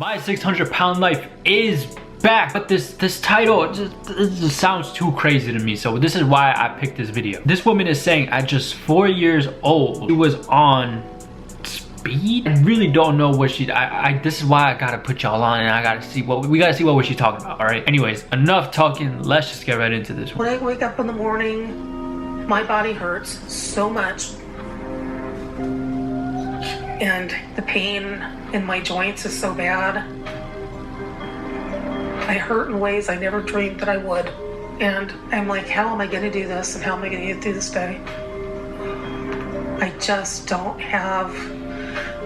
My 600-pound life is back, but this title just sounds too crazy to me, so this is why I picked this video. This woman is saying at just 4 years old, she was on speed. I really don't know what she, this is why I gotta put y'all on and I gotta see what, we gotta see what she's talking about, all right? Anyways, enough talking, let's just get right into this one. When I wake up in the morning, my body hurts so much. And the pain in my joints is so bad. I hurt in ways I never dreamed that I would. And I'm like, how am I gonna do this? And how am I gonna get through this day? I just don't have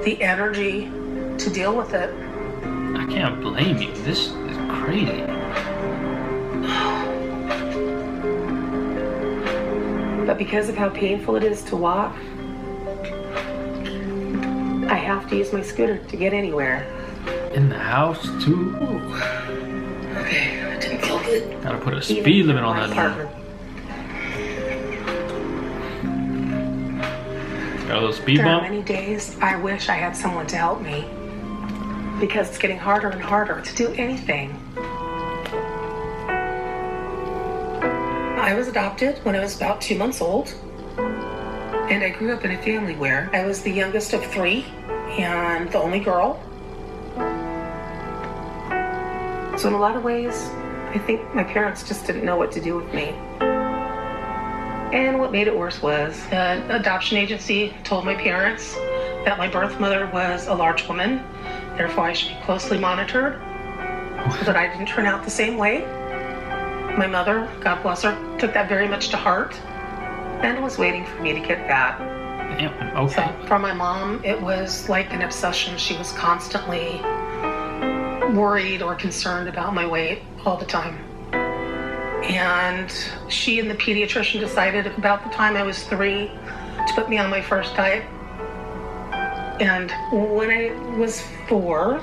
the energy to deal with it. I can't blame you. This is crazy. But because of how painful it is to walk, I have to use my scooter to get anywhere. In the house too? Ooh. Okay, that didn't feel good. Gotta put a speed limit on that apartment. Got a little speed There are bump? many days I wish I had someone to help me, because it's getting harder and harder to do anything. I was adopted when I was about 2 months old, and I grew up in a family where I was the youngest of 3 and the only girl. So in a lot of ways, I think my parents just didn't know what to do with me. And what made it worse was the adoption agency told my parents that my birth mother was a large woman, therefore I should be closely monitored, so that I didn't turn out the same way. My mother, God bless her, took that very much to heart and was waiting for me to get that. Damn, okay. So for my mom, it was like an obsession. She was constantly worried or concerned about my weight all the time. And she and the pediatrician decided about the time I was 3 to put me on my first diet. And when I was 4,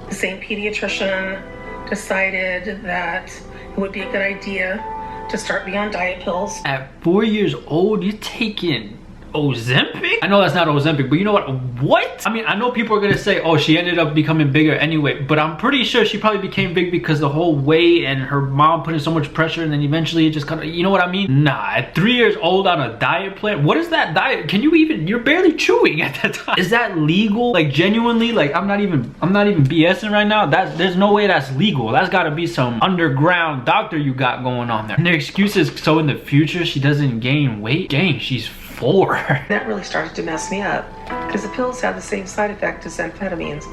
the same pediatrician decided that it would be a good idea to start me on diet pills. At 4 years old, you're taking Ozempic? I know that's not Ozempic, but you know what? I mean, I know people are gonna say, oh, she ended up becoming bigger anyway, but I'm pretty sure she probably became big because the whole weight and her mom putting so much pressure, and then eventually it just kind of, you know what I mean? Nah, at 3 years old on a diet plan, what is that diet? Can you even, you're barely chewing at that time. Is that legal? Like genuinely, like I'm not even BSing right now. There's no way that's legal. That's gotta be some underground doctor you got going on there. And their excuse is so in the future she doesn't gain weight. Dang, she's 4. That really started to mess me up because the pills had the same side effect as amphetamines.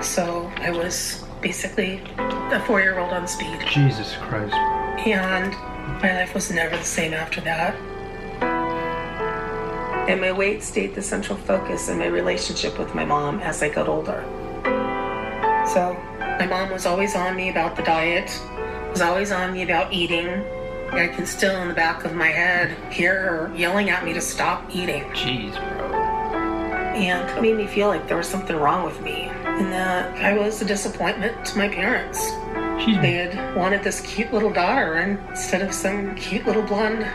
So I was basically a 4-year-old on speed. Jesus Christ. And my life was never the same after that. And my weight stayed the central focus in my relationship with my mom as I got older. So my mom was always on me about the diet, was always on me about eating. I can still, in the back of my head, hear her yelling at me to stop eating. Jeez, bro. And it made me feel like there was something wrong with me, and that I was a disappointment to my parents. They had wanted this cute little daughter, and instead of some cute little blonde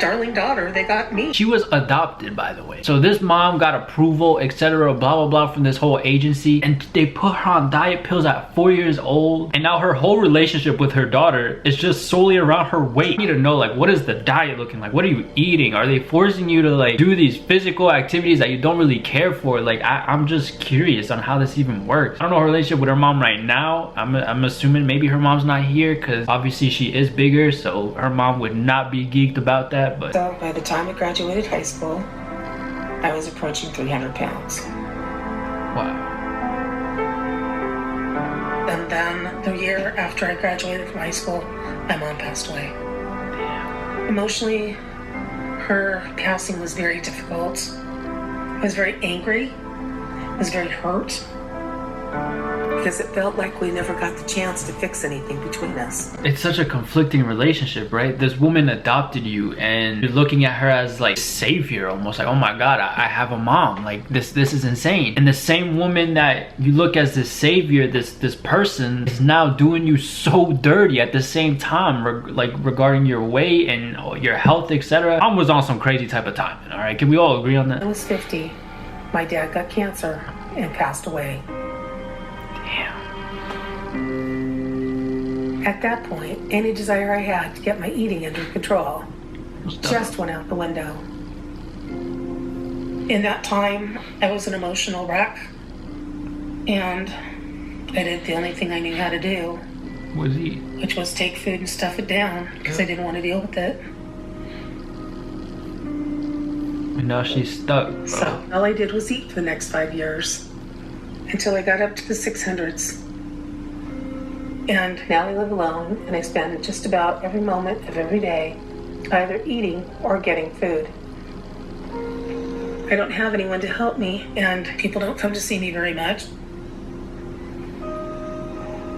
darling daughter, they got me. She was adopted, by the way. So this mom got approval, etc., blah blah blah, from this whole agency, and they put her on diet pills at 4 years old, and now her whole relationship with her daughter is just solely around her weight. You need to know, like, what is the diet looking like? What are you eating? Are they forcing you to like do these physical activities that you don't really care for? Like, I'm just curious on how this even works. I don't know her relationship with her mom right now. I'm assuming maybe her mom's not here because obviously she is bigger, so her mom would not be geeked about that. But so by the time I graduated high school, I was approaching 300 pounds. Wow. And then the year after I graduated from high school, my mom passed away. Damn. Emotionally, her passing was very difficult. I was very angry. I was very hurt. Because it felt like we never got the chance to fix anything between us. It's such a conflicting relationship, right? This woman adopted you and you're looking at her as like savior, almost like, oh my God, I have a mom. Like this is insane. And the same woman that you look as this savior, this person is now doing you so dirty at the same time, regarding your weight and your health, etc. Mom was on some crazy type of timing, all right? Can we all agree on that? I was 50. My dad got cancer and passed away. At that point, any desire I had to get my eating under control just went out the window. In that time, I was an emotional wreck, and I did the only thing I knew how to do, Was he? which was take food and stuff it down because I didn't want to deal with it. And now she's stuck, bro. So all I did was eat for the next 5 years until I got up to the 600s. And now I live alone, and I spend just about every moment of every day either eating or getting food. I don't have anyone to help me, and people don't come to see me very much.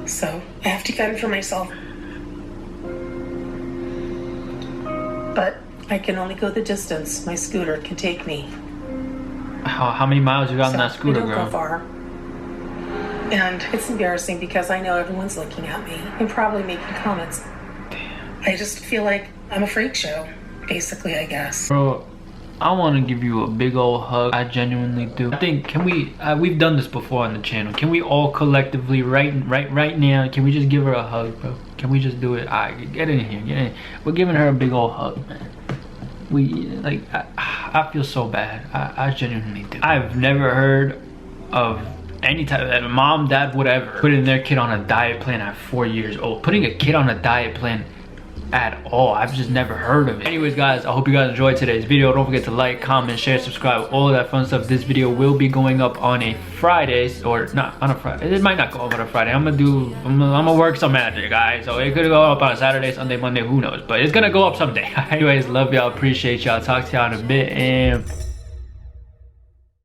So I have to fend for myself. But I can only go the distance my scooter can take me. How many miles you got on that scooter, I don't girl? go far. And it's embarrassing because I know everyone's looking at me and probably making comments. I just feel like I'm a freak show, basically, I guess. Bro, I want to give you a big old hug. I genuinely do. I think, can we, we've done this before on the channel. Can we all collectively, right now, can we just give her a hug, bro? Can we just do it? Alright, get in here, get in. We're giving her a big old hug, man. We, like, I feel so bad. I genuinely do. I've never heard of any type of mom, dad, whatever, putting their kid on a diet plan at 4 years old. Putting a kid on a diet plan at all. I've just never heard of it. Anyways, guys, I hope you guys enjoyed today's video. Don't forget to like, comment, share, subscribe, all of that fun stuff. This video will be going up on a Friday, or not on a Friday. It might not go up on a Friday. I'm gonna work some magic, guys. So it could go up on a Saturday, Sunday, Monday, who knows? But it's gonna go up someday. Anyways, love y'all, appreciate y'all. Talk to y'all in a bit, and